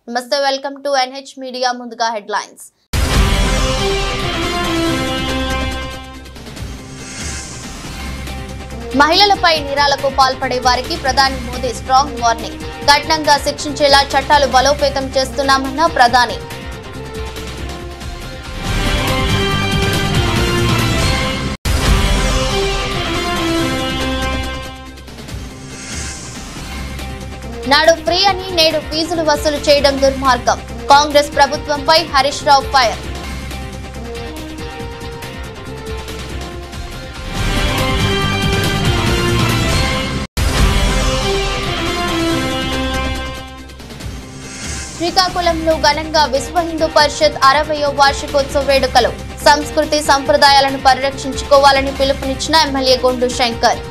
నమస్తే welcome to NH media ముందుగా headlines మహిళలపై నేరాలకు పాల్పడే వారికి ప్రధాని మోదీ స్ట్రాంగ్ వార్నింగ్ కఠినంగా శిక్షించేలా చట్టాలు బలోపేతం చేస్తున్నామన్న ప్రధాని నాడు ఫ్రీ అని నేడు ఫీజులు వసూలు చేయడం దుర్మార్గం కాంగ్రెస్ ప్రభుత్వంపై హరీష్ రావు ఫైర్ శ్రీకాకుళంలో ఘనంగా విశ్వ హిందూ పరిషత్ 60వ వార్షికోత్సవ వేడుకలు సంస్కృతి సంప్రదాయాలను పరిరక్షించుకోవాలని పిలుపునిచ్చిన ఎమ్మెల్యే గొండు శంకర్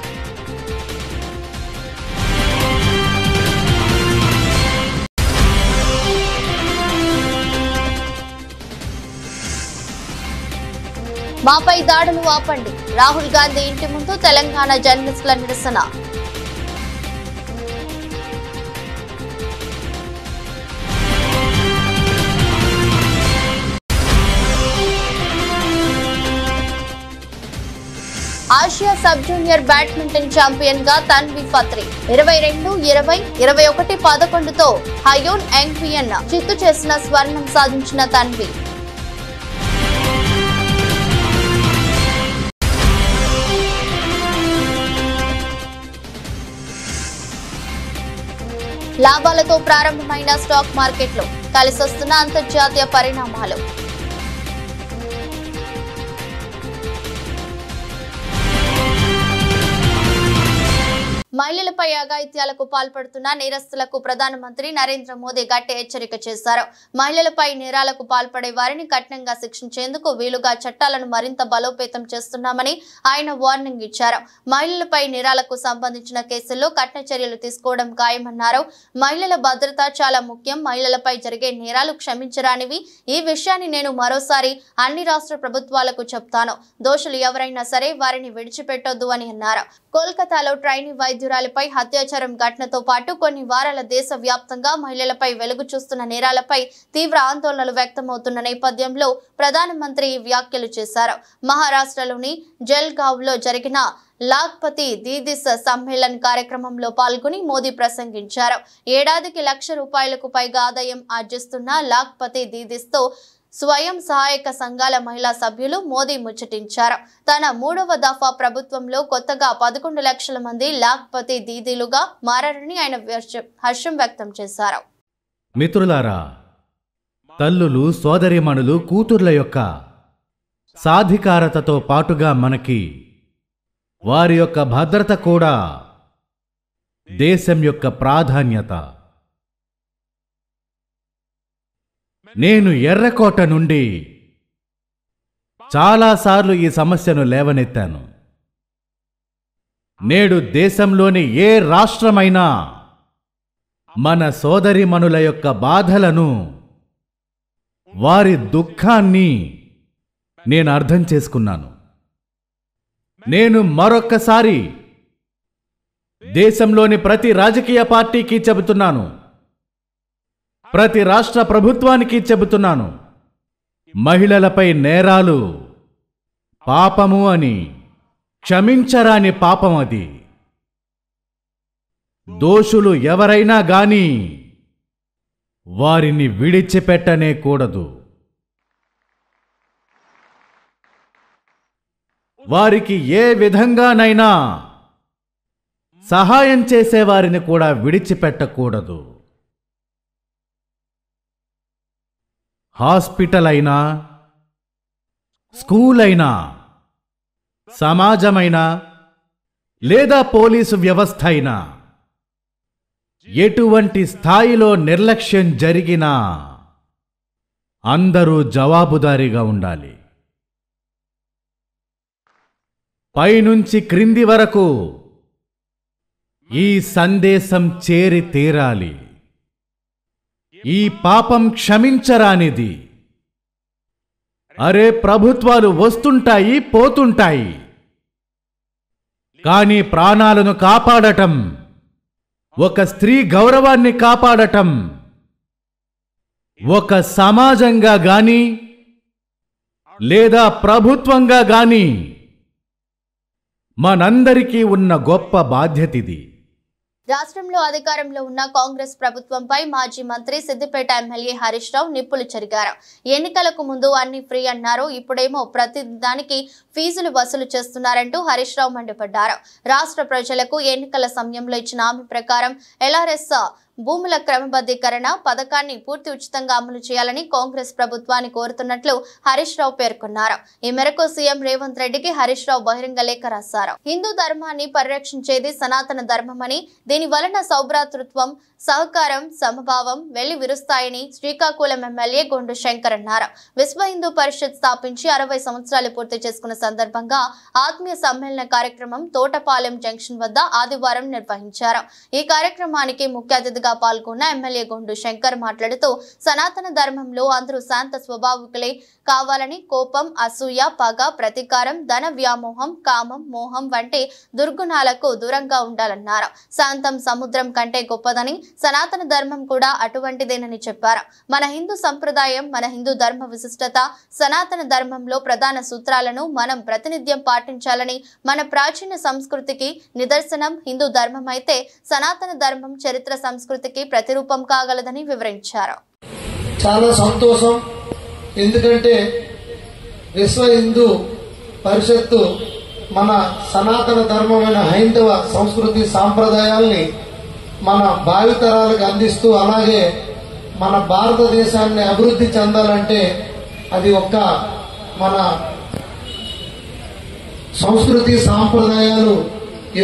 మాపై దాడులు ఆపండి రాహుల్ గాంధీ ఇంటి ముందు తెలంగాణ జర్నలిస్టుల నిరసన Asia sub junior badminton champion గా తన్వి ఫత్రి 22-20-21-11తో హయోన్ యాంగ్వియన్ చిత్తు చేసిన స్వర్ణం సాధించిన తన్వి లాభాలతో ప్రారంభమైన స్టాక్ మార్కెట్లో కలిసొస్తున్న అంతర్జాతీయ పరిణామాలు మహిళలపై అఘాయిత్యాలకు పాల్పడుతున్న నేరస్తులకు ప్రధానమంత్రి నరేంద్ర మోదీ గట్టి హెచ్చరిక చేశారు. మహిళలపై నేరాలకు పాల్పడే వారిని కఠినంగా శిక్షించేందుకు వీలుగా చట్టాలను మరింత బలోపేతం చేస్తున్నామని ఆయన వార్నింగ్ ఇచ్చారు. మహిళలపై నేరాలకు సంబంధించిన కేసుల్లో కఠిన చర్యలు తీసుకోవడం ఖాయమన్నారు. మహిళల భద్రత చాలా ముఖ్యం. మహిళలపై జరిగే నేరాలు క్షమించరానివి. ఈ విషయాన్ని నేను మరోసారి అన్ని రాష్ట్ర ప్రభుత్వాలకు చెప్తాను. దోషులు ఎవరైనా సరే వారిని విడిచిపెట్టొద్దు అని అన్నారు. కోల్కతాలో ట్రైనీ వైద్యురాలిపై అత్యాచారం ఘటనతో పాటు కొన్ని వారాల దేశ వ్యాప్తంగా మహిళలపై వెలుగు చూస్తున్న నేరాలపై తీవ్ర ఆందోళనలు వ్యక్తమవుతున్న నేపథ్యంలో ప్రధానమంత్రి ఈ వ్యాఖ్యలు చేశారు. మహారాష్ట్రలోని జల్గావ్ లో జరిగిన లాఖ్పతి దీదీస్ సమ్మేళన్ కార్యక్రమంలో పాల్గొని మోదీ ప్రసంగించారు. ఏడాదికి ₹1,00,000 పైగా ఆదాయం ఆర్జిస్తున్న లాఖ్పతి దీదీస్ తో స్వయం సహాయక సంఘాల మహిళా సభ్యులు మోదీ ముచ్చటించారు. తన 3వ దఫా ప్రభుత్వంలో కొత్తగా 11 లక్షల మంది లాఖ్పతి దీదీలుగా మారారని ఆయన హర్షం వ్యక్తం చేశారు. మిత్రులారా, తల్లులు, సోదరీమణులు, కూతుర్ల యొక్క సాధికారతతో పాటుగా మనకి వారి యొక్క భద్రత కూడా దేశం యొక్క ప్రాధాన్యత. నేను ఎర్రకోట నుండి చాలాసార్లు ఈ సమస్యను లేవనెత్తాను. నేడు దేశంలోని ఏ రాష్ట్రమైనా మన సోదరీమణుల యొక్క బాధలను, వారి దుఃఖాన్ని నేను అర్థం చేసుకున్నాను. నేను మరొక్కసారి దేశంలోని ప్రతి రాజకీయ పార్టీకి చెబుతున్నాను, ప్రతి రాష్ట్ర ప్రభుత్వానికి చెబుతున్నాను, మహిళలపై నేరాలు పాపము అని, క్షమించరాని పాపం అది. దోషులు ఎవరైనా గాని వారిని విడిచిపెట్టనే కూడదు. వారికి ఏ విధంగానైనా సహాయం చేసేవారిని కూడా విడిచిపెట్టకూడదు. హాస్పిటల్ అయినా, స్కూల్ అయినా, సమాజమైనా లేదా పోలీసు వ్యవస్థ అయినా ఎటువంటి స్థాయిలో నిర్లక్ష్యం జరిగినా అందరూ జవాబుదారీగా ఉండాలి. పైనుంచి క్రింది వరకు ఈ సందేశం చేరి తీరాలి. ఈ పాపం క్షమించరానిది. అరే, ప్రభుత్వాలు వస్తుంటాయి, పోతుంటాయి, కానీ ప్రాణాలను కాపాడటం, ఒక స్త్రీ గౌరవాన్ని కాపాడటం ఒక సమాజంగా గాని లేదా ప్రభుత్వంగా గాని మనందరికీ ఉన్న గొప్ప బాధ్యత ఇది. రాష్ట్రంలో అధికారంలో ఉన్న కాంగ్రెస్ ప్రభుత్వంపై మాజీ మంత్రి సిద్దిపేట ఎమ్మెల్యే హరీష్ రావు నిప్పులు చెరిగారు. ఎన్నికలకు ముందు అన్ని ఫ్రీ అన్నారు, ఇప్పుడేమో ప్రతి దానికి ఫీజులు వసూలు చేస్తున్నారంటూ హరీష్ రావు మండిపడ్డారు. రాష్ట్ర ప్రజలకు ఎన్నికల సమయంలో ఇచ్చిన హామీ ప్రకారం ఎల్ఆర్ఎస్ భూముల క్రమబద్ధీకరణ పథకాన్ని పూర్తి ఉచితంగా అమలు చేయాలని కాంగ్రెస్ ప్రభుత్వాన్ని కోరుతున్నట్లు హరీష్ రావు పేర్కొన్నారు. ఈ మేరకు సీఎం రేవంత్ రెడ్డికి హరీష్ రావు బహిరంగ లేఖ రాశారు. హిందూ ధర్మాన్ని పరిరక్షించేది సనాతన ధర్మమని, దీని వలన సౌభ్రాతృత్వం, సహకారం, సమభావం వెళ్లి విరుస్తాయని శ్రీకాకుళం ఎమ్మెల్యే గొండు శంకర్ అన్నారు. విశ్వ హిందూ పరిషత్ స్థాపించి 60 సంవత్సరాలు పూర్తి చేసుకున్న సందర్భంగా ఆత్మీయ సమ్మేళన కార్యక్రమం తోటపాలెం జంక్షన్ వద్ద ఆదివారం నిర్వహించారు. ఈ కార్యక్రమానికి ముఖ్య అతిథిగా పాల్గొన్న ఎమ్మెల్యే గొండు శంకర్ మాట్లాడుతూ సనాతన ధర్మంలో అందరూ శాంత స్వభావికులే కావాలని, కోపం, అసూయ, పగ, ప్రతీకారం, ధన వ్యామోహం, కామం, మోహం వంటి దుర్గుణాలకు దూరంగా ఉండాలన్నారు. శాంతం సముద్రం కంటే గొప్పదని, సనాతన ధర్మం కూడా అటువంటిదేనని చెప్పారు. మన హిందూ సంప్రదాయం, మన హిందూ ధర్మ విశిష్టత, సనాతన ధర్మంలో ప్రధాన సూత్రాలను మనం ప్రతినిత్యం పాటించాలని, మన ప్రాచీన సంస్కృతికి నిదర్శనం హిందూ ధర్మం అయితే సనాతన ధర్మం చరిత్ర సంస్కృతికి ప్రతిరూపం కాగలదని వివరించారు. చాలా సంతోషం, ఎందుకంటే విశ్వ హిందూ పరిషత్తు మన సనాతన ధర్మమైన హైందవ సంస్కృతి సాంప్రదాయాల్ని మన భావితరాలకు అందిస్తూ, అలాగే మన భారతదేశాన్ని అభివృద్ధి చెందాలంటే అది ఒక్క మన సంస్కృతి సాంప్రదాయాలు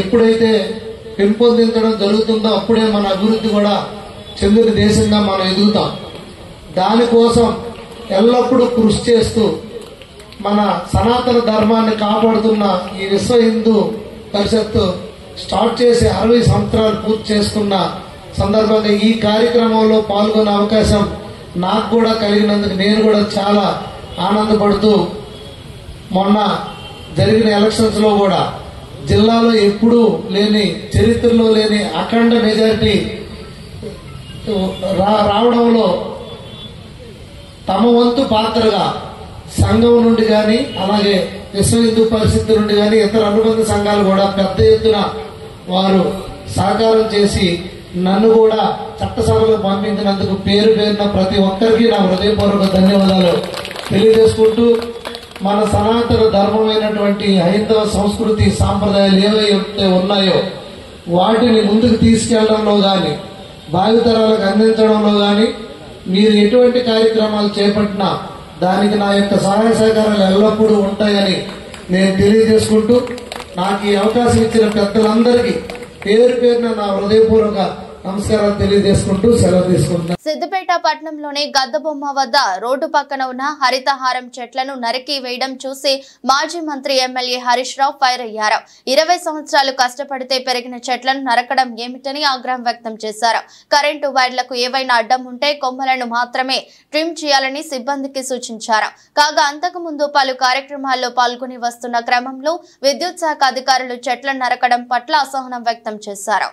ఎప్పుడైతే పెంపొందించడం జరుగుతుందో అప్పుడే మన అభివృద్ధి కూడా చెందిన దేశంగా మనం ఎదుగుతాం. దానికోసం ఎల్లప్పుడూ కృషి చేస్తూ మన సనాతన ధర్మాన్ని కాపాడుతున్న ఈ విశ్వ హిందూ పరిషత్తు స్టార్ట్ చేసి 60 సంవత్సరాలు పూర్తి చేసుకున్న సందర్భంగా ఈ కార్యక్రమంలో పాల్గొనే అవకాశం నాకు కూడా కలిగినందుకు నేను కూడా చాలా ఆనందపడుతూ, మొన్న జరిగిన ఎలక్షన్స్ లో కూడా జిల్లాలో ఎప్పుడూ లేని, చరిత్రలో లేని అఖండ మెజారిటీ రావడంలో తమ వంతు పాత్రగా సంఘం నుండి కానీ, అలాగే విశ్వ హిందూ పరిషత్ నుండి కానీ, ఇతర అనుబంధ సంఘాలు కూడా పెద్ద ఎత్తున వారు సహకారం చేసి నన్ను కూడా చట్టసభలకు పంపించినందుకు పేరు పేరున ప్రతి ఒక్కరికి నా హృదయపూర్వక ధన్యవాదాలు తెలియజేసుకుంటూ, మన సనాతన ధర్మమైనటువంటి హైందవ సంస్కృతి సాంప్రదాయాలు ఏవైతే ఉన్నాయో వాటిని ముందుకు తీసుకెళ్లడంలో గాని, భావితరాలకు అందించడంలో గాని మీరు ఎటువంటి కార్యక్రమాలు చేపట్టినా దానికి నా యొక్క సహాయ సహకారాలు ఎల్లప్పుడూ ఉంటాయని నేను తెలియజేసుకుంటూ, నాకు ఈ అవకాశం ఇచ్చిన పెద్దలందరికీ పేరు పేరున నా హృదయపూర్వక నమస్కారాలు తెలియజేసుకుంటూ సెలవు తీసుకుంటున్నాను. సిద్దిపేట పట్టణంలోని గద్దబొమ్మ వద్ద రోడ్డు పక్కన ఉన్న హరితహారం చెట్లను నరికి వేయడం చూసి మాజీ మంత్రి ఎమ్మెల్యే హరీష్ రావు ఫైర్ అయ్యారు. 20 సంవత్సరాలు కష్టపడితే పెరిగిన చెట్లను నరకడం ఏమిటని ఆగ్రహం వ్యక్తం చేశారు. కరెంటు వైర్లకు ఏవైనా అడ్డం ఉంటే కొమ్మలను మాత్రమే ట్రిమ్ చేయాలని సిబ్బందికి సూచించారు. కాగా అంతకుముందు పలు కార్యక్రమాల్లో పాల్గొని వస్తున్న క్రమంలో విద్యుత్ శాఖ అధికారులు చెట్లను నరకడం పట్ల అసహనం వ్యక్తం చేశారు.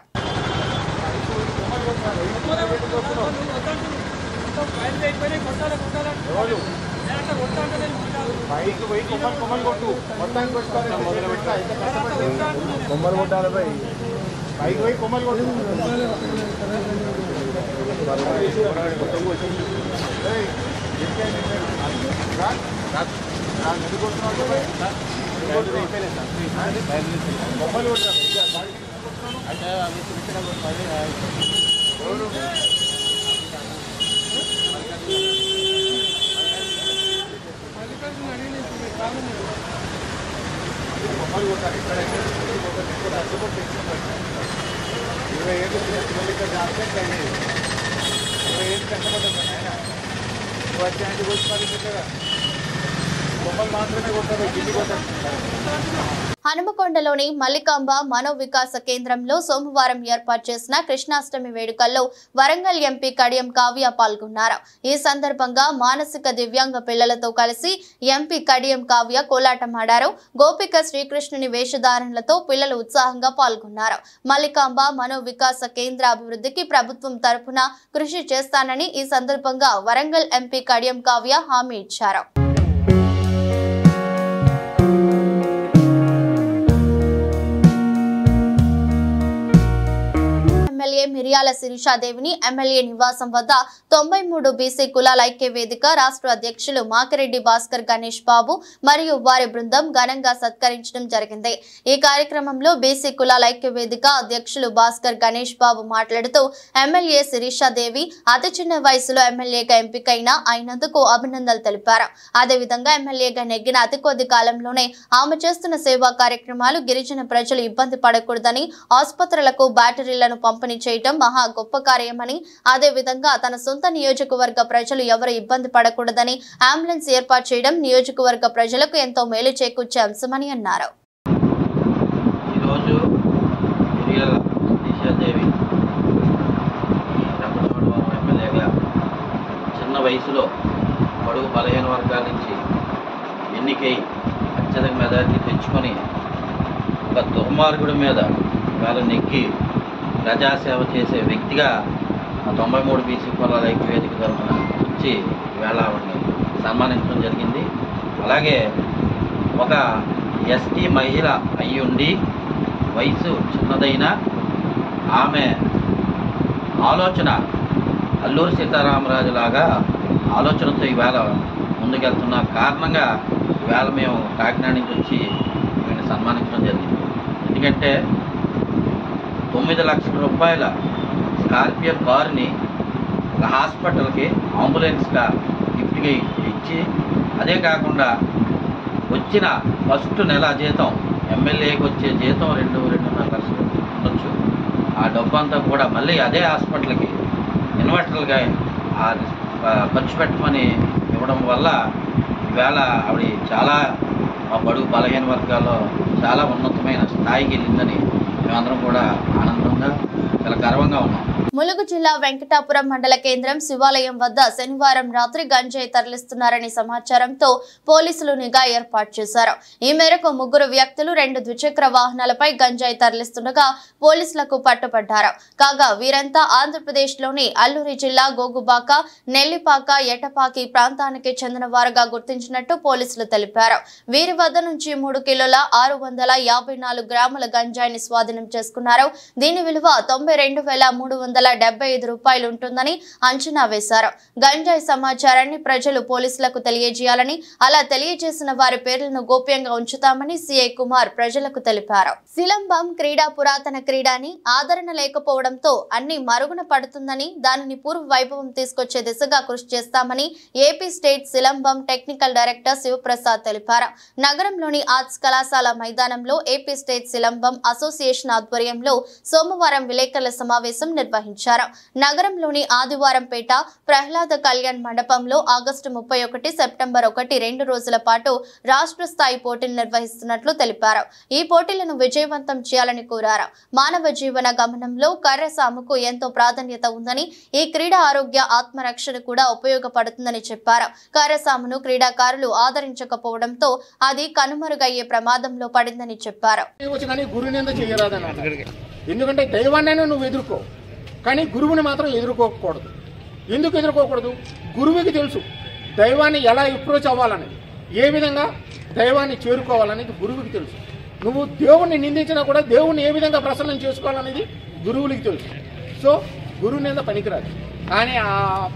హనుమకొండలోని మల్లికాంబ మనోవికాస కేంద్రంలో సోమవారం ఏర్పాటు చేసిన కృష్ణాష్టమి వేడుకల్లో వరంగల్ ఎంపీ కడియం కావ్య పాల్గొన్నారు. ఈ సందర్భంగా మానసిక దివ్యాంగ పిల్లలతో కలిసి ఎంపీ కడియం కావ్య కోలాటం ఆడారు. గోపిక శ్రీకృష్ణుని వేషధారణలతో పిల్లలు ఉత్సాహంగా పాల్గొన్నారు. మల్లికాంబ మనోవికాస కేంద్ర అభివృద్ధికి ప్రభుత్వం తరపున కృషి చేస్తానని ఈ సందర్భంగా వరంగల్ ఎంపీ కడియం కావ్య హామీ ఇచ్చారు. ఎమ్మెల్యే మిర్యాల శిరీషాదేవిని ఎమ్మెల్యే నివాసం వద్ద 93 బీసీ కులాల ఐక్య వేదిక రాష్ట్ర అధ్యక్షులు మాకిరెడ్డి భాస్కర్ గణేష్ బాబు మరియు వారి బృందం ఘనంగా సత్కరించడం జరిగింది. ఈ కార్యక్రమంలో బీసీ కులాల ఐక్య వేదిక అధ్యక్షులు భాస్కర్ గణేష్ బాబు మాట్లాడుతూ ఎమ్మెల్యే శిరీషాదేవి అతి చిన్న వయసులో ఎమ్మెల్యేగా ఎంపికైన అయినందుకు అభినందనలు తెలిపారు. అదేవిధంగా ఎమ్మెల్యేగా నెగ్గిన అతి కొద్ది కాలంలోనే ఆమె చేస్తున్న సేవా కార్యక్రమాలు గిరిజన ప్రజలు ఇబ్బంది పడకూడదని ఆసుపత్రులకు బ్యాటరీలను పంపిణీ చేయటం మహా గొప్ప కార్యమని, అదే విధంగా తన సొంత నియోజకవర్గ ప్రజలు ఎవరు ఇబ్బంది పడకూడదని అంబులెన్స్ ఏర్పాటు చేయడం నియోజకవర్గ ప్రజలకు ఎంతో మేలు చేకూర్చే అంశమని అన్నారు. ఈరోజు మిర్యాల శిరీషాదేవి ఎమ్మెల్యేగా చిన్న వయసులో బడుగు బలహీన వర్గాల నుంచి ఎన్నికై అత్యధిక మెజారిటీ తెచ్చుకొని ఒక దుర్మార్గుడి మీద వాళ్ళ నెగ్గి ప్రజాసేవ చేసే వ్యక్తిగా 93 బీసీ కులాల ఐక్య వేదిక తరఫున వచ్చి ఈవేళ ఆవిడని సన్మానించడం జరిగింది. అలాగే ఒక ఎస్టీ మహిళ అయ్యుండి వయసు చిన్నదైన ఆమె ఆలోచన అల్లూరి సీతారామరాజు లాగా ఆలోచనతో ఈవేళ ముందుకెళ్తున్న కారణంగా ఈవేళ మేము కాకినాడ నుంచి వచ్చి ఈమెను సన్మానించడం జరిగింది. ఎందుకంటే 9 లక్షల రూపాయల స్కార్పియో కారుని ఒక హాస్పిటల్కి అంబులెన్స్గా గిఫ్ట్గా ఇచ్చి, అదే కాకుండా వచ్చిన ఫస్ట్ నెల జీతం ఎమ్మెల్యేకి వచ్చే జీతం 2-2.5 లక్షలు ఉండొచ్చు. ఆ డబ్బు అంతా కూడా మళ్ళీ అదే హాస్పిటల్కి ఇన్వర్టర్లుగా ఖర్చు పెట్టమని ఇవ్వడం వల్ల ఈవేళ ఆవిడ చాలా మా బడుగు బలహీన వర్గాల్లో చాలా ఉన్నతమైన స్థాయికి వెళ్ళిందని మేమందరం కూడా ఆనందంగా చాలా గర్వంగా ఉన్నాం. ములుగు జిల్లా వెంకటాపురం మండల కేంద్రం శివాలయం వద్ద శనివారం రాత్రి గంజాయి తరలిస్తున్నారనే సమాచారంతో పోలీసులు నిఘా ఏర్పాటు చేశారు. ఈ మేరకు 3 వ్యక్తులు 2 ద్విచక్ర వాహనాలపై గంజాయి తరలిస్తుండగా పోలీసులకు పట్టుబడ్డారు. కాగా వీరంతా ఆంధ్రప్రదేశ్ లోని అల్లూరి జిల్లా గోగుబాక, నెల్లిపాక, ఎటపాకి ప్రాంతానికి చెందిన వారుగా గుర్తించినట్టు పోలీసులు తెలిపారు. వీరి వద్ద నుంచి 3 కిలోల 654 గ్రాముల గంజాయిని స్వాధీనం చేసుకున్నారు. దీని విలువ 92,375 రూపాయలు ఉంటుందని అంచనా వేశారు. గంజాయి సమాచారాన్ని ప్రజలు పోలీసులకు తెలియజేయాలని, అలా తెలియజేసిన వారి పేర్లను గోప్యంగా ఉంచుతామని సిఐ కుమార్ ప్రజలకు తెలిపారు. సిలంబం క్రీడా పురాతన క్రీడాని ఆదరణ లేకపోవడంతో అన్ని మరుగున పడుతుందని, దానిని పూర్వ వైభవం తీసుకొచ్చే దిశగా కృషి చేస్తామని AP state silambam technical director Shivaprasad తెలిపారు. నగరంలోని ఆర్ట్స్ కళాశాల మైదానంలో ఏపీ స్టేట్ సిలంబం అసోసియేషన్ ఆధ్వర్యంలో సోమవారం విలేకరుల సమావేశం నిర్వహించారు. నగరంలోని ఆదివారంపేట ప్రహ్లాద కళ్యాణ్ మండపంలో ఆగస్టు 31, సెప్టెంబర్ 1 2 రోజుల పాటు రాష్ట్ర స్థాయి పోటీలు నిర్వహిస్తున్నట్లు తెలిపారు. ఈ పోటీలను విజయవంతం చేయాలని కోరారు. మానవ జీవన గమనంలో కర్రసాముకు ఎంతో ప్రాధాన్యత ఉందని, ఈ క్రీడా ఆరోగ్య ఆత్మరక్షణ కూడా ఉపయోగపడుతుందని చెప్పారు. కర్రసామును క్రీడాకారులు ఆదరించకపోవడంతో అది కనుమరుగయ్యే ప్రమాదంలో పడిందని చెప్పారు. ఎందుకంటే దైవాన్నైనా నువ్వు ఎదుర్కో, కానీ గురువుని మాత్రం ఎదుర్కోకూడదు. ఎందుకు ఎదుర్కోకూడదు? గురువుకి తెలుసు దైవాన్ని ఎలా అప్రోచ్ అవ్వాలని, ఏ విధంగా దైవాన్ని చేరుకోవాలనేది గురువుకి తెలుసు. నువ్వు దేవుణ్ణి నిందించినా కూడా దేవుణ్ణి ఏ విధంగా ప్రసన్నం చేసుకోవాలనేది గురువులకి తెలుసు. సో గురువు మీద పనికిరాదు. కానీ ఆ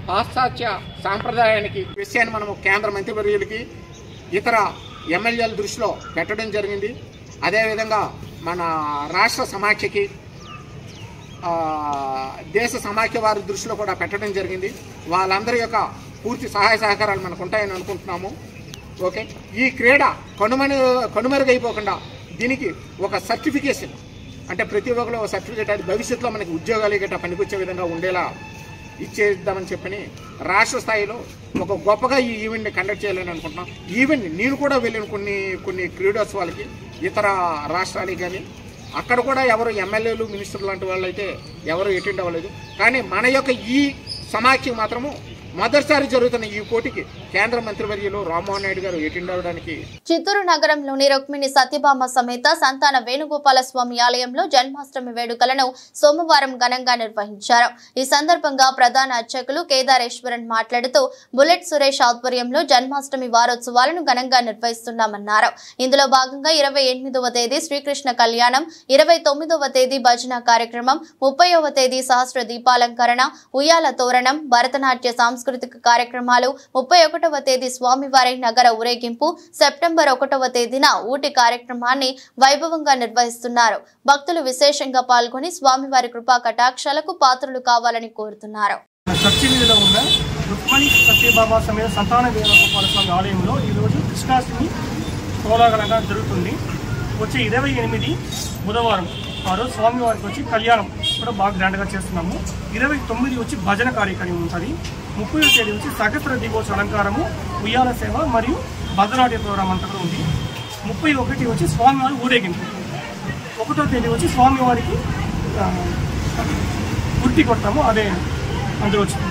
పాశ్చాత్య సాంప్రదాయానికి విషయాన్ని మనము కేంద్ర మంత్రివర్యులకి ఇతర ఎమ్మెల్యేల దృష్టిలో పెట్టడం జరిగింది. అదేవిధంగా మన రాష్ట్ర సమాఖ్యకి, దేశ సమాఖ్య వారి దృష్టిలో కూడా పెట్టడం జరిగింది. వాళ్ళందరి యొక్క పూర్తి సహాయ సహకారాలు మనకు ఉంటాయని అనుకుంటున్నాము. ఓకే, ఈ క్రీడ కనుమరుగైపోకుండా దీనికి ఒక సర్టిఫికేషన్, అంటే ప్రతి ఒక్కరు ఒక సర్టిఫికేట్, అది భవిష్యత్తులో మనకి ఉద్యోగాలు గట్రా పనికొచ్చే విధంగా ఉండేలా ఇచ్చేద్దామని చెప్పని రాష్ట్ర స్థాయిలో ఒక గొప్పగా ఈ ఈవెంట్ని కండక్ట్ చేయాలని అనుకుంటున్నాం. ఈవెంట్ నేను కూడా వెళ్ళిన కొన్ని క్రీడోత్సవాలకి ఇతర రాష్ట్రాలకి కానీ అక్కడ కూడా ఎవరు ఎమ్మెల్యేలు మినిస్టర్లు లాంటి వాళ్ళు అయితే ఎవరు అటెండ్ అవ్వలేదు. కానీ మన యొక్క ఈ సమాఖ్య మాత్రము మొదటిసారి జరుగుతున్న ఈ పోటీకి కేంద్ర మంత్రివర్యులు రామ్మోహన్ నాయుడు గారు అటెండ్ అవడానికి చిత్తూరు నగరంలోని రుక్మిణి సత్యభామ సమేత సంతాన వేణుగోపాల స్వామి ఆలయంలో జన్మాష్టమి వేడుకలను సోమవారం ఘనంగా నిర్వహించారు. ఈ సందర్భంగా ప్రధాన అర్చకులు కేదారేశ్వరన్ మాట్లాడుతూ బుల్లెట్ సురేష్ ఆధ్వర్యంలో జన్మాష్టమి వారోత్సవాలను ఘనంగా నిర్వహిస్తున్నామన్నారు. ఇందులో భాగంగా 28వ తేదీ శ్రీకృష్ణ కళ్యాణం, 29వ తేదీ భజన కార్యక్రమం, 30వ తేదీ సహస్ర దీపాలంకరణ, ఉయ్యాల తోరణం, భరతనాట్య సాంస్కృతిక కార్యక్రమాలు, 31వ తేదీ స్వామివారి నగర ఊరేగింపు, సెప్టెంబర్ 1వ తేదీన ఊటి కార్యక్రమాన్ని వైభవంగా నిర్వహిస్తున్నారు. భక్తులు విశేషంగా పాల్గొని స్వామివారి కృపా కటాక్షాలకు పాత్రలు కావాలని కోరుతున్నారు. చర్చిలో ఉన్న రుక్మిణి సత్యభామ సమేత సంతాన వేణుగోపాల స్వామి ఆలయంలో ఈరోజు కృష్ణాష్టమి కోలాహలంగా జరుగుతుంది. వచ్చే 28 బుధవారం ఆ రోజు స్వామివారికి వచ్చి కళ్యాణం కూడా బాగా గ్రాండ్గా చేస్తున్నాము. 29 వచ్చి భజన కార్యక్రమం ఉంటుంది. 30వ తేదీ వచ్చి సహస్ర దీపోత్సవ అలంకారము, ఉయ్యాల సేవ మరియు భద్రనాట్య ప్రోగ్రాం అంతా కూడా ఉంది. 31 వచ్చి స్వామివారి ఊరేగింపు. 1వ తేదీ వచ్చి స్వామివారికి గుర్తి కొడతాము, అదే అందులో వచ్చింది.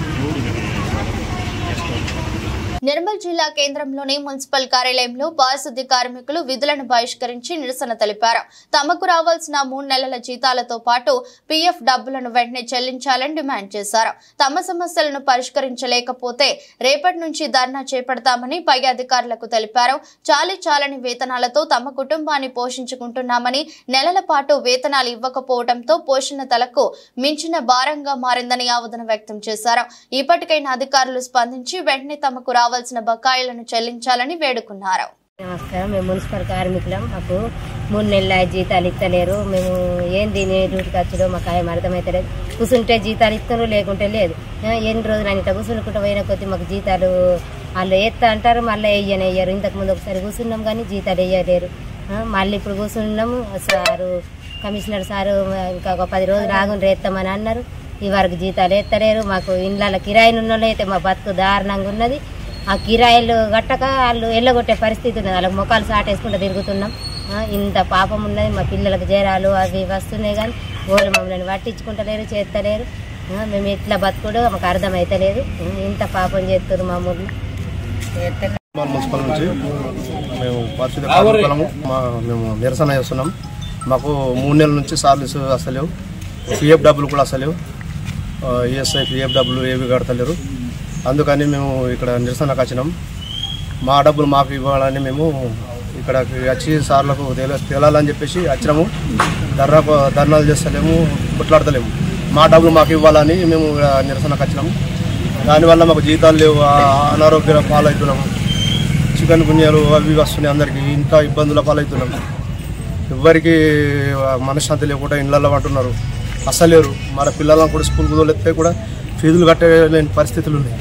నిర్మల్ జిల్లా కేంద్రంలోని మున్సిపల్ కార్యాలయంలో పారిశుద్ధ్య కార్మికులు విధులను బహిష్కరించి నిరసన తెలిపారు. తమకు రావాల్సిన 3 నెలల జీతాలతో పాటు పీఎఫ్ డబ్బులను వెంటనే చెల్లించాలని డిమాండ్ చేశారు. తమ సమస్యలను పరిష్కరించలేకపోతే రేపటి నుంచి ధర్నా చేపడతామని పై అధికారులకు తెలిపారు. చాలని వేతనాలతో తమ కుటుంబాన్ని పోషించుకుంటున్నామని, నెలల పాటు వేతనాలు ఇవ్వకపోవడంతో పోషణ తలకు మించిన భారంగా మారిందని ఆవేదన వ్యక్తం చేశారు. ఇప్పటికైనా అధికారులు స్పందించి వెంటనే తమకు రావాల్సిన బకాయిలను చెల్లించాలని వేడుకున్నారు. నమస్కారం. మేము మున్సిపల్ కార్మికులం. మాకు 3 నెలల జీతాలు ఇస్తలేరు. మేము ఏంది డ్యూటీకి వచ్చాడో మాకు ఏం అర్థమవుతలేదు. కూర్చుంటే జీతాలు ఇస్తారు, లేకుంటే లేదు. ఎన్ని రోజులు అని ఇట్లా కూర్చుంటుకుంటూ పోయిన కొద్దీ మాకు జీతాలు వాళ్ళు ఎత్తా అంటారు, మళ్ళీ వెయ్యరు. ఇంతకుముందు ఒకసారి కూర్చున్నాం కానీ జీతాలు వేయలేరు. మళ్ళీ ఇప్పుడు కూర్చున్నాము. సారు కమిషనర్ సారు ఇంకా ఒక 10 రోజులు ఆగుని రేస్తామని అన్నారు. ఈ వరకు జీతాలు ఎత్తలేరు. మాకు ఇండ్ల కిరాయిలు ఉన్న వాళ్ళు అయితే మా బతుకు దారుణంగా ఉన్నది. ఆ కిరాయిలు కట్టక వాళ్ళు ఎల్లగొట్టే పరిస్థితి ఉన్నది. వాళ్ళకి ముఖాలు సాటేసుకుంటూ తిరుగుతున్నాం. ఇంత పాపం ఉన్నది. మా పిల్లలకు జ్వరాలు అవి వస్తున్నాయి కానీ వాళ్ళు మమ్మల్ని పట్టించుకుంటలేరు, చేస్తలేరు. మేము ఎట్లా బతుకుడో మాకు అర్థమైతలేదు. ఇంత పాపం చేస్తున్నారు మా ఊళ్ళో. మున్సిపల్ నుంచి మేము పారిశుద్ధ్య కార్మికులము. మేము నిరసన చేస్తున్నాం. మాకు 3 నెలల నుంచి సాలరీస్ అసలేవు, పిఎఫ్ డబ్బులు కూడా అసలేవు, ఈఎస్ఐ పిఎఫ్ డబ్బులు ఏవి కడతలేరు. అందుకని మేము ఇక్కడ నిరసనకు వచ్చినాం. మా డబ్బులు మాకు ఇవ్వాలని మేము ఇక్కడికి వచ్చి సార్లకు తేలాలని చెప్పేసి వచ్చినాము. ధర్నాలు చేస్తలేము, కొట్లాడతలేము. మా డబ్బులు మాకు ఇవ్వాలని మేము నిరసనకు వచ్చినాము. దానివల్ల మాకు జీతాలు లేవు, అనారోగ్యాల పాలవుతున్నాము. చికెన్ గున్యాలు అవి వస్తున్నాయి. అందరికీ ఇంత ఇబ్బందుల పాలవుతున్నాము. ఎవ్వరికి మనశ్శాంతి లేకుండా ఇళ్ళల్లో అంటున్నారు, అసలేరు. మన పిల్లలను కూడా స్కూల్కి తోలెత్తే కూడా ఫీజులు కట్టలేని పరిస్థితులు ఉన్నాయి.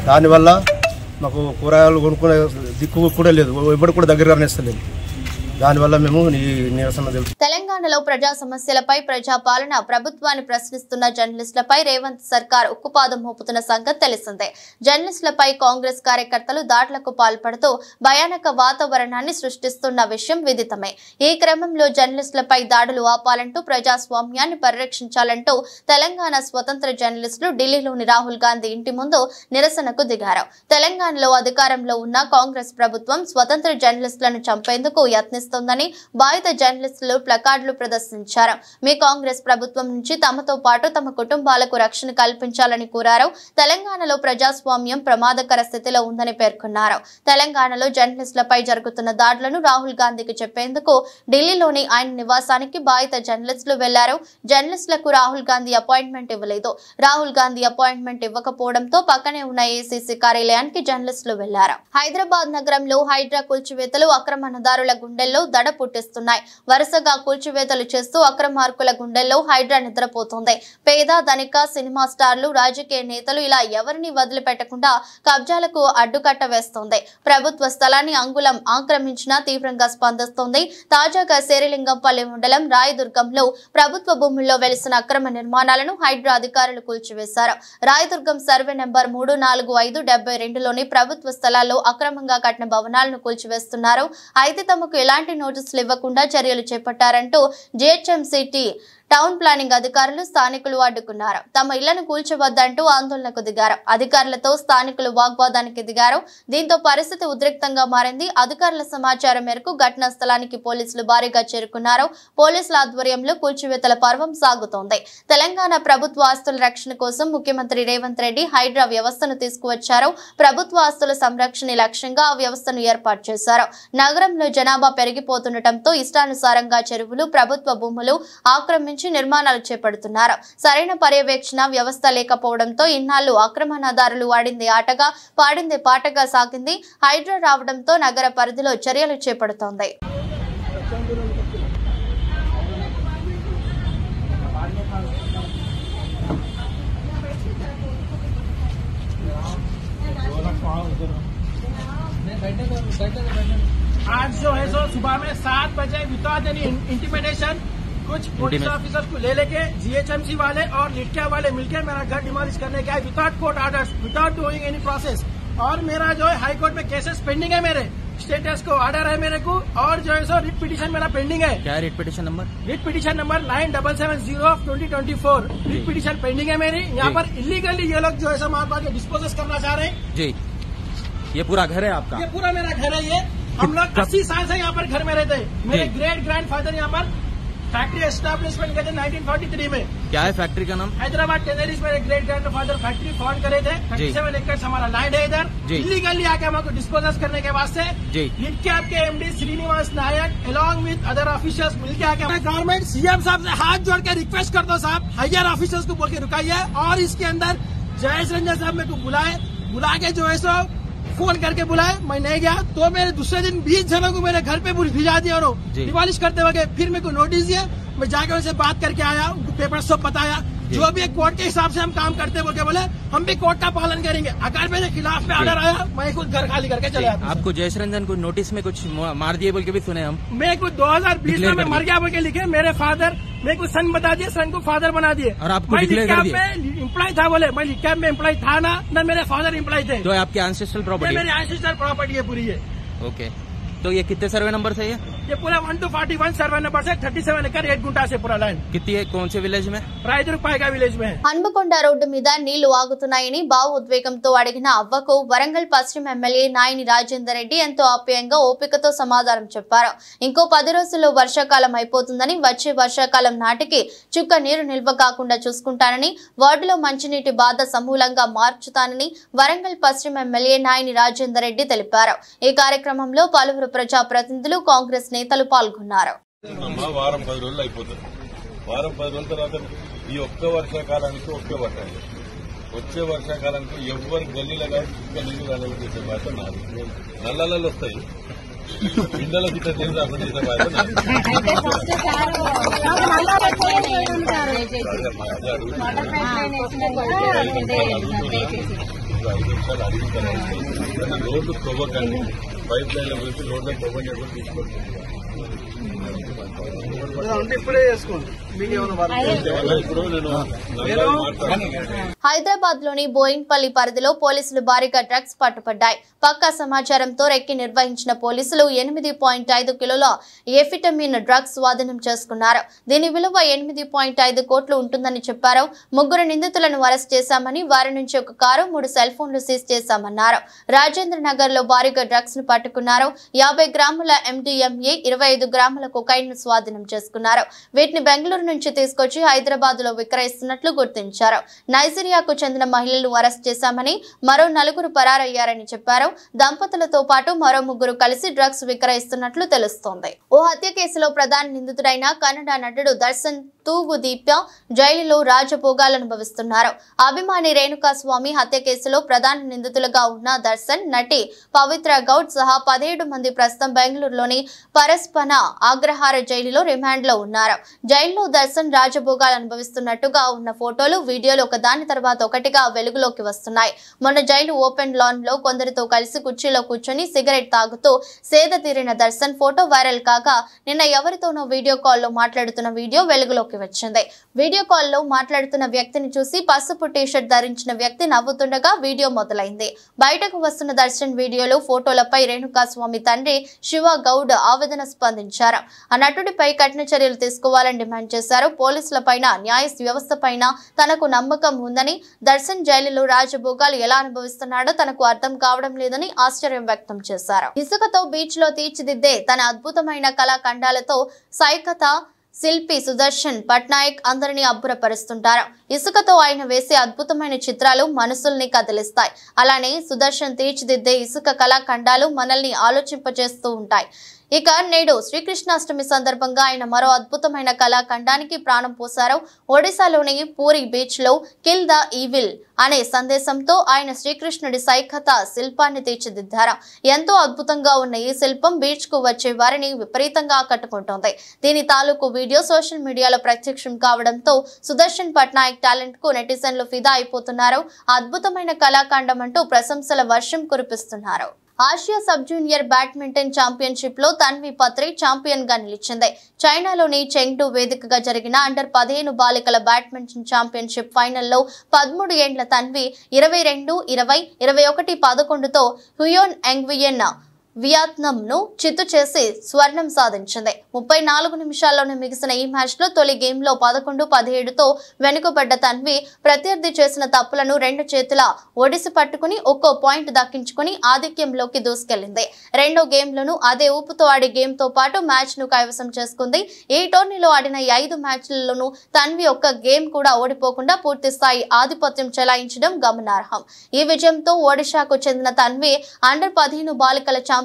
దానివల్ల మాకు కూరగాయలు కొనుక్కునే దిక్కు కూడా లేదు, ఎవరు కూడా దగ్గర అనేస్తలేదు. దానివల్ల మేము ఈ నిరసన తెలుసు. తెలంగాణలో ప్రజా సమస్యలపై ప్రజాపాలన ప్రభుత్వాన్ని ప్రశ్నిస్తున్న జర్నలిస్టులపై రేవంత్ సర్కార్ ఉక్కుపాదం మోపుతున్న సంగతి తెలిసిందే. జర్నలిస్టులపై కాంగ్రెస్ కార్యకర్తలు దాడులకు పాల్పడుతూ భయానక వాతావరణాన్ని సృష్టిస్తున్న విషయం విదితమే. ఈ క్రమంలో జర్నలిస్టులపై దాడులు ఆపాలంటూ ప్రజాస్వామ్యాన్ని పరిరక్షించాలంటూ తెలంగాణ స్వతంత్ర జర్నలిస్టులు ఢిల్లీలోని రాహుల్ గాంధీ ఇంటి ముందు నిరసనకు దిగారు. తెలంగాణలో అధికారంలో ఉన్న కాంగ్రెస్ ప్రభుత్వం స్వతంత్ర జర్నలిస్టులను చంపేందుకు యత్నిస్తోందని బాధిత జర్నలిస్టులు ప్లకార్డులు ప్రదర్శించారు. మీ కాంగ్రెస్ ప్రభుత్వం నుంచి తమతో పాటు తమ కుటుంబాలకు రక్షణ కల్పించాలని కోరారు. తెలంగాణలో ప్రజాస్వామ్యం ప్రమాదకర స్థితిలో ఉందని పేర్కొన్నారు. తెలంగాణలో జర్నలిస్టులపై జరుగుతున్న దాడులను రాహుల్ గాంధీకి చెప్పేందుకు ఢిల్లీలోని ఆయన నివాసానికి బాధిత జర్నలిస్టులు వెళ్లారు. జర్నలిస్టులకు రాహుల్ గాంధీ అపాయింట్మెంట్ ఇవ్వలేదు. రాహుల్ గాంధీ అపాయింట్మెంట్ ఇవ్వకపోవడంతో పక్కనే ఉన్న ఏసీసీ కార్యాలయానికి జర్నలిస్టులు వెళ్లారు. హైదరాబాద్ నగరంలో హైడ్రా కూల్చివేతలు, అక్రమ నదారుల గుండెల్లో గుండెల్లో దడ పుట్టిస్తున్నాయి. వరుసగా కూల్చివేతలు చేస్తూ అక్రమార్కుల గుండెల్లో హైడ్రా నిద్రపోతోంది. పేద, ధనిక, సినిమా స్టార్లు, రాజకీయ నేతలు ఇలా ఎవరిని వదిలిపెట్టకుండా కబ్జాలకు అడ్డుకట్ట వేస్తోంది. ప్రభుత్వ స్థలాన్ని అంగుళం ఆక్రమించినా తీవ్రంగా స్పందిస్తోంది. తాజాగా శేరిలింగంపల్లి మండలం రాయదుర్గంలో ప్రభుత్వ భూముల్లో వెలిసిన అక్రమ నిర్మాణాలను హైడ్రా అధికారులు కూల్చివేశారు. రాయదుర్గం సర్వే నెంబర్ 34572లోని ప్రభుత్వ స్థలాల్లో అక్రమంగా కట్టిన భవనాలను కూల్చివేస్తున్నారు. అయితే తమకు ఎలాంటి నోటీసులు ఇవ్వకుండా చర్యలు చేపట్టారంటూ జీహెచ్ఎంసీ టౌన్ ప్లానింగ్ అధికారులు స్థానికులు అడ్డుకున్నారు. తమ ఇళ్లను కూల్చవద్దంటూ ఆందోళనకు దిగారు. అధికారులతో స్థానికులు వాగ్వాదానికి దిగారు. దీంతో పరిస్థితి ఉద్రిక్తంగా మారింది. అధికారుల సమాచారం మేరకు ఘటనా స్థలానికి పోలీసులు భారీగా చేరుకున్నారు. పోలీసుల ఆధ్వర్యంలో కూల్చివేతల పర్వం సాగుతోంది. తెలంగాణ ప్రభుత్వ ఆస్తుల రక్షణ కోసం ముఖ్యమంత్రి రేవంత్ రెడ్డి హైడ్రా వ్యవస్థను తీసుకువచ్చారు. ప్రభుత్వ ఆస్తుల సంరక్షణ లక్ష్యంగా ఆ వ్యవస్థను ఏర్పాటు చేశారు. నగరంలో జనాభా పెరిగిపోతుండటంతో ఇష్టానుసారంగా చెరువులు, ప్రభుత్వ భూములు ఆక్రమించి నిర్మాణాలు చేపడుతున్నారు. సరైన పర్యవేక్షణ వ్యవస్థ లేకపోవడంతో ఇన్నాళ్లు ఆక్రమణదారులు ఆడింది ఆటగా పాడింది పాటగా సాగింది. హైడ్రా రావడంతో నగర పరిధిలో చర్యలు చేపడుతోంది. आज जो है सो सुबह में 7 बजे विदाउट एनी इंटिमिडेशन कुछ पुलिस ऑफिसर्स को ले लेके जीएचएमसी वाले और लिटकिया वाले मिलकर मेरा घर डिमोलिश करने के आए without court orders, without doing any process. और मेरा जो है हाई कोर्ट में केसेस पेंडिंग है, मेरे स्टेटस को ऑर्डर है मेरे को, और जो है सो रिट पिटीशन मेरा पेंडिंग है। क्या writ petition number? Writ petition number 9770/2024 writ petition pending है मेरी। यहाँ पर इलीगली ये लोग जो है सो हमारे डिस्पोजेस करना चाह रहे हैं जी। ये पूरा घर है आपका? ये पूरा मेरा घर है। ये हम लोग 80 साल से यहाँ पर घर में रहते हैं। मेरे ग्रेट ग्रैंड फादर यहाँ पर फैक्ट्री एस्टेब्लिशमेंट करे थे 1943 में। क्या है फैक्ट्री का नाम? हैदराबाद टेनरीज मेरे great grand father factory found करे थे। 37 एकड़ हमारा लैंड है इधर। इलीगली आके हमको डिस्पोजल करने के वास्ते लिटकैप के MD Srinivas Nayak along with other officers मिलकर आके गवर्नमेंट सीएम साहब से हाथ जोड़ के रिक्वेस्ट कर दो साहब, हायर ऑफिसर्स को बोल के रुकाइए। और इसके अंदर जयेश रंजन साहब मेरे को बुला के जो है सो फोन करके बुलाए, मैं नहीं गया तो मेरे दूसरे दिन 20 जनों को मेरे घर पे भिजा दिया और डिमोलिश करते वक्त फिर मेरे को नोटिस दिया। मैं जाकर उनसे बात करके आया, उनको पेपर सब बताया, जो भी कोर्ट के हिसाब से हम काम करते बोल के बोले हम भी कोर्ट का पालन करेंगे। अगर मेरे खिलाफ में ऑर्डर आया मैं कुछ घर खाली करके चले आता। आपको जयेश रंजन को नोटिस में कुछ मार दिए बोल के भी सुने हम। मैं कुछ 2020 में मर गया बोल के लिखे। मेरे फादर मेरे को सन बता दिए, सन को फादर बना दिए। और आपको मैं लिटकैप में एम्प्लॉय था, बोले मैं लिटकैप में एम्प्लॉय था ना मेरे फादर एम्प्लॉय थे। तो आपके एंसेस्ट्रल प्रॉपर्टी? मेरी एंसेस्ट्रल प्रॉपर्टी है पूरी है। ओके, तो ये कितने सर्वे नंबर से? ये पूरा 1 to 41 सर्वे नंबर से 37 एकड़ 8 गुंटा से पूरा लैंड। कितनी है? कौन से विलेज में? रायदुर्ग पायगा विलेज में। హన్మకొండ రోడ్డు మీద నీళ్లు ఆగుతున్నాయని భావోద్వేగంతో అడిగిన అవ్వకు వరంగల్ పశ్చిమ ఎమ్మెల్యే నాయని రాజేందర్ రెడ్డి ఎంతో ఆప్యాయంగా ఓపికతో సమాధానం చెప్పారు. ఇంకో 10 రోజుల్లో వర్షాకాలం అయిపోతుందని, వచ్చే వర్షాకాలం నాటికి చుక్క నీరు నిల్వ కాకుండా చూసుకుంటానని, వార్డులో మంచినీటి బాధ సమూలంగా మార్చుతానని వరంగల్ పశ్చిమ ఎమ్మెల్యే నాయని రాజేందర్ రెడ్డి తెలిపారు. ఈ కార్యక్రమంలో పలువురు ప్రజాప్రతినిధులు, కాంగ్రెస్ నేతలు పాల్గొన్నారు. వారం 10 రోజులు అయిపోతుంది. వారం 10 రోజుల తర్వాత ఈ ఒక్క వర్షాకాలానికి ఒకే పట్టాలి. వచ్చే వర్షాకాలానికి ఎవరి గల్లీలుగా నీళ్లు రాలేదు చేసే బాధ్యత నాది. నల్లలు వస్తాయి, పిల్లల గిట్ట నీళ్ళు రాకుండా చేసే బాధ్యత నాది. 5 నిమిషాలు అడిగిన రోడ్డు తవ్వకండి, పైప్ లైన్ల గురించి రోడ్ల తవ్వండి తీసుకోండి. ఇప్పుడే చేసుకోండి. హైదరాబాద్ లోని బోయిన్పల్లి పరిధిలో పోలీసులు భారీగా డ్రగ్స్ పట్టుపడ్డాయి. పక్కా సమాచారంతో రెక్కి నిర్వహించిన పోలీసులు 8.5 కిలోల ఎఫిటమిన్ డ్రగ్స్ స్వాధీనం చేసుకున్నారు. దీని విలువ 8.5 కోట్లు ఉంటుందని చెప్పారు. 3 నిందితులను అరెస్ట్ చేశామని, వారి నుంచి ఒక కారు, 3 సెల్ ఫోన్లు సీజ్ చేశామన్నారు. రాజేంద్ర నగర్ లో భారీగా డ్రగ్స్ ను పట్టుకున్నారు. 50 గ్రాముల MDMA, 25 గ్రాముల కొకైన్ ను స్వాధీనం చేసుకున్నారు. వీటిని బెంగళూరు నుంచి తీసుకొచ్చి హైదరాబాద్ లో విక్రయిస్తున్నట్లు గుర్తించారు. నైజీరియాకు చెందిన మహిళలను అరెస్ట్ చేశామని, మరో 4 పరారయ్యారని చెప్పారు. దంపతులతో పాటు మరో 3 కలిసి డ్రగ్స్ విక్రయిస్తున్నట్లు తెలుస్తోంది. ఓ హత్య కేసులో ప్రధాన నిందితుడైన కన్నడ నటుడు దర్శన్ తూగు దీప్య జైలులో రాజభోగాలు అనుభవిస్తున్నారు. అభిమాని రేణుకాస్వామి హత్య కేసులో ప్రధాన నిందితులుగా ఉన్న దర్శన్, నటి పవిత్ర గౌడ్ సహా 17 మంది ప్రస్తుతం బెంగళూరులోని పరస్పన అగ్రహార జైలులో రిమాండ్ లో ఉన్నారు. జైల్లో దర్శన్ రాజభోగాలు అనుభవిస్తున్నట్టుగా ఉన్న ఫోటోలు, వీడియోలు ఒకదాని తర్వాత ఒకటిగా వెలుగులోకి వస్తున్నాయి. మొన్న జైలు ఓపెన్ లాన్ లో కొందరితో కలిసి కుర్చీలో కూర్చొని సిగరెట్ తాగుతూ సేద తీరిన దర్శన్ ఫోటో వైరల్ కాగా నిన్న ఎవరితోనో వీడియో కాల్లో మాట్లాడుతున్న వీడియో వెలుగులోకి వచ్చింది. వీడియో కాల్లో మాట్లాడుతున్న వ్యక్తిని చూసి పసుపు టీషర్ట్ ధరించిన వ్యక్తి నవ్వుతుండగా వీడియో మొదలైంది. బయటకు వస్తున్న దర్శన్ వీడియోలు, ఫోటోలపై రేణుకాస్వామి తండ్రి శివ గౌడ్ ఆవేదన స్పందించారు. ఆ నటుడిపై కఠిన చర్యలు తీసుకోవాలని డిమాండ్ చేశారు. పోలీసులపైన, న్యాయ వ్యవస్థపైన తనకు నమ్మకం ఉందని, దర్శన్ జైలులో రాజభోగాలు ఎలా అనుభవిస్తున్నాడో తనకు అర్థం కావడం లేదని ఆశ్చర్యం వ్యక్తం చేశారు. ఇసుకతో బీచ్ లో తీర్చిదిద్దే తన అద్భుతమైన కళాఖండాలతో సైకత శిల్పి సుదర్శన్ పట్నాయక్ అందరినీ అబ్బురపరుస్తుంటారు. ఇసుకతో ఆయన వేసే అద్భుతమైన చిత్రాలు మనసుల్ని కదిలిస్తాయి. అలానే సుదర్శన్ తీర్చిదిద్దే ఇసుక కళాఖండాలు మనల్ని ఆలోచింపజేస్తూ ఉంటాయి. ఇక నేడు శ్రీకృష్ణాష్టమి సందర్భంగా ఆయన మరో అద్భుతమైన కళాఖండానికి ప్రాణం పోశారు. ఒడిశాలోని పూరి బీచ్ లో కిల్ ద ఈవిల్ అనే సందేశంతో ఆయన శ్రీకృష్ణుడి సైకత శిల్పాన్ని తీర్చిదిద్దారు. ఎంతో అద్భుతంగా ఉన్న ఈ శిల్పం బీచ్ కు వచ్చే వారిని విపరీతంగా ఆకట్టుకుంటోంది. దీని తాలూకు వీడియో సోషల్ మీడియాలో ప్రత్యక్షం కావడంతో సుదర్శన్ పట్నాయక్ టాలెంట్ కు నెటిజన్లు ఫిదా అయిపోతున్నారు. అద్భుతమైన కళాఖండం అంటూ ప్రశంసల వర్షం కురిపిస్తున్నారు. Asia sub junior badminton championship లో తన్వి పత్రి ఛాంపియన్ గా నిలిచింది. చైనాలోని చెంగ్డు వేదికగా జరిగిన అండర్ 15 బాలికల బ్యాడ్మింటన్ ఛాంపియన్షిప్ ఫైనల్లో 13 ఏండ్ల తన్వి 22-20, 21-11తో హ్యూయోన్ ఎంగ్వియన్ వియత్నాం ను చిత్తు చేసి స్వర్ణం సాధించింది. 34 నిమిషాల్లోనే ముగిసిన ఈ మ్యాచ్ లో తొలి గేమ్ లో 11-17తో వెనుకబడ్డ తన్వి ప్రత్యర్థి చేసిన తప్పులను 2 చేతుల ఒడిసి పట్టుకుని ఒక్కో పాయింట్ దక్కించుకుని ఆధిక్యంలోకి దూసుకెళ్లింది. రెండో గేమ్ లోను అదే ఊపుతో ఆడి గేమ్ తో పాటు మ్యాచ్ ను కైవసం చేసుకుంది. ఈ టోర్నీలో ఆడిన 5 మ్యాచ్లలోనూ తన్వి ఒక్క గేమ్ కూడా ఓడిపోకుండా పూర్తి స్థాయి ఆధిపత్యం చెలాయించడం గమనార్హం. ఈ విజయంతో ఒడిశాకు చెందిన తన్వి అండర్ 15 బాలికల ఛాంపియన్షిప్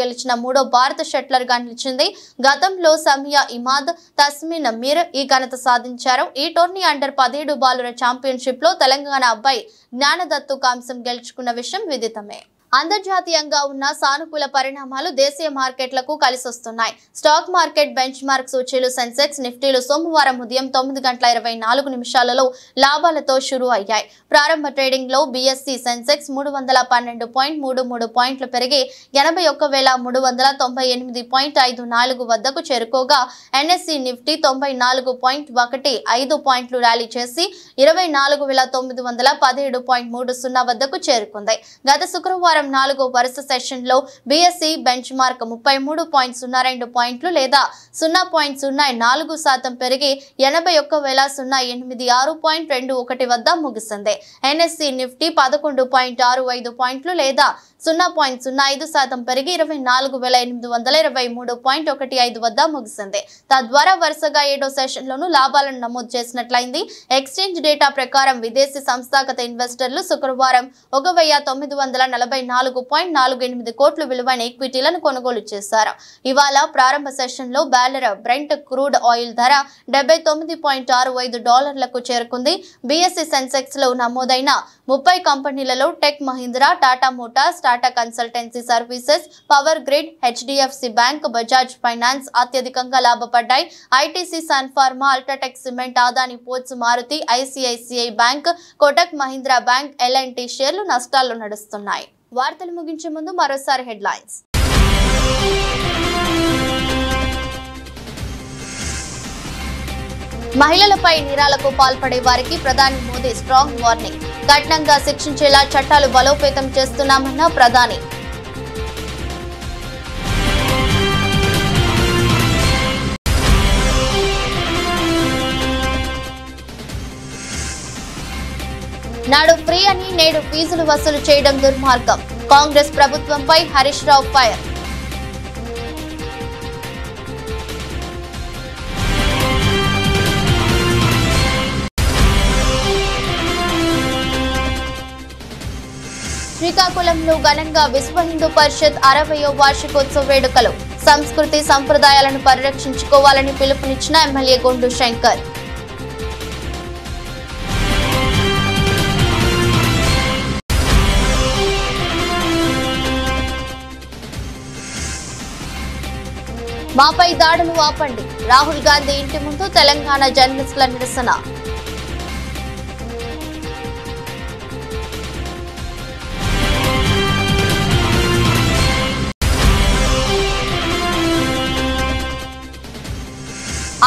గెలిచిన 3వ భారత షట్లర్ గా నిలిచింది. గతంలో సమియా ఇమాద్, తస్మిన్ మీర్ ఈ ఘనత సాధించారు. ఈ టోర్నీ అండర్ 17 బాలుర ఛాంపియన్షిప్ లో తెలంగాణ అబ్బాయి జ్ఞానదత్తు కాంస్యం గెలుచుకున్న విషయం విదితమే. అంతర్జాతీయంగా ఉన్న సానుకూల పరిణామాలు దేశీయ మార్కెట్లకు కలిసొస్తున్నాయి. స్టాక్ మార్కెట్ బెంచ్ మార్క్ సూచీలు సెన్సెక్స్, నిఫ్టీలు సోమవారం ఉదయం 9:24 లాభాలతో షురూ అయ్యాయి. ప్రారంభ ట్రేడింగ్ లో బీఎస్సీ సెన్సెక్స్ 312.33 పాయింట్లు పెరిగి 81,398.54 వద్దకు చేరుకోగా ఎన్ఎస్సీ నిఫ్టీ 94.15 పాయింట్లు ర్యాలీ చేసి 24,917.30 వద్దకు చేరుకుంది. గత శుక్రవారం 4వ వరుస సెషన్ లో బీఎస్సీ బెంచ్ మార్క్ 33.02 పాయింట్లు లేదా 0.04% పెరిగి 81,086.21 వద్ద ముగిసింది. ఎన్ఎస్సీ నిఫ్టీ 11.65 పాయింట్లు లేదా 0.05% పెరిగి 24,823.15 వద్ద ముగిసింది. తద్వారా వరుసగా 7వ సెషన్ లోను లాభాలను నమోదు చేసినట్లయింది. ఎక్స్చేంజ్ డేటా ప్రకారం విదేశీ సంస్థాగత ఇన్వెస్టర్లు శుక్రవారం 1,944.48 కోట్ల విలువైన ఈక్విటీలను కొనుగోలు చేశారు. ఇవాళ ప్రారంభ సెషన్ లో బ్యాలర్ బ్రెంట్ క్రూడ్ ఆయిల్ ధర $70.65 చేరుకుంది. బీఎస్సీ సెన్సెక్స్ లో నమోదైన 30 కంపెనీలలో Tech Mahindra, Tata Motors, Tata consultancy services, power grid, HDFC bank, Bajaj finance అత్యధికంగా లాభపడ్డాయి. ITC, Sun Pharma, UltraTech cement, Adani ports, Maruti, ICICI bank, Kotak Mahindra bank, L N T షేర్లు నష్టాల్లో నడుస్తున్నాయి. వార్తలు ముగించే ముందు మరోసారి హెడ్లైన్స్. మహిళలపై నేరాలకు పాల్పడే వారికి ప్రధాని మోదీ స్ట్రాంగ్ వార్నింగ్. కఠినంగా శిక్షించేలా చట్టాలు బలోపేతం చేస్తున్నామన్న ప్రధాని. నాడు ఫ్రీ అని నేడు ఫీజులు వసూలు చేయడం దుర్మార్గం. కాంగ్రెస్ ప్రభుత్వంపై హరీష్ రావు ఫైర్. శ్రీకాకుళంలో ఘనంగా విశ్వ హిందూ పరిషత్ 60వ వార్షికోత్సవ వేడుకలు. సంస్కృతి సంప్రదాయాలను పరిరక్షించుకోవాలని పిలుపునిచ్చిన ఎమ్మెల్యే గొండు శంకర్. మాపై దాడులు ఆపండి. రాహుల్ గాంధీ ఇంటి ముందు తెలంగాణ జర్నలిస్టుల నిరసన.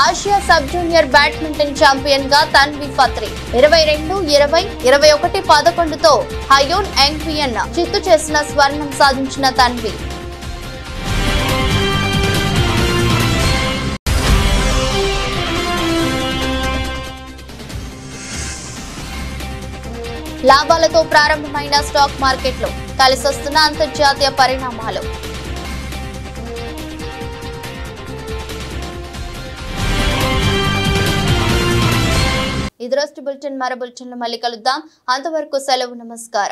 Asia sub junior badminton champion గా తన్వి ఫత్రి 22-20, 21-11తో హయోన్ యాంగ్వియన్ చిత్తు చేసిన స్వర్ణం సాధించిన తన్వి. లాభాలతో ప్రారంభమైన స్టాక్ మార్కెట్లు కలిసొస్తున్న అంతర్జాతీయ పరిణామాలు. ఇది రోజు బులెటిన్. మరో బులెటిన్లో మళ్ళీ కలుద్దాం. అంతవరకు సెలవు. నమస్కారం.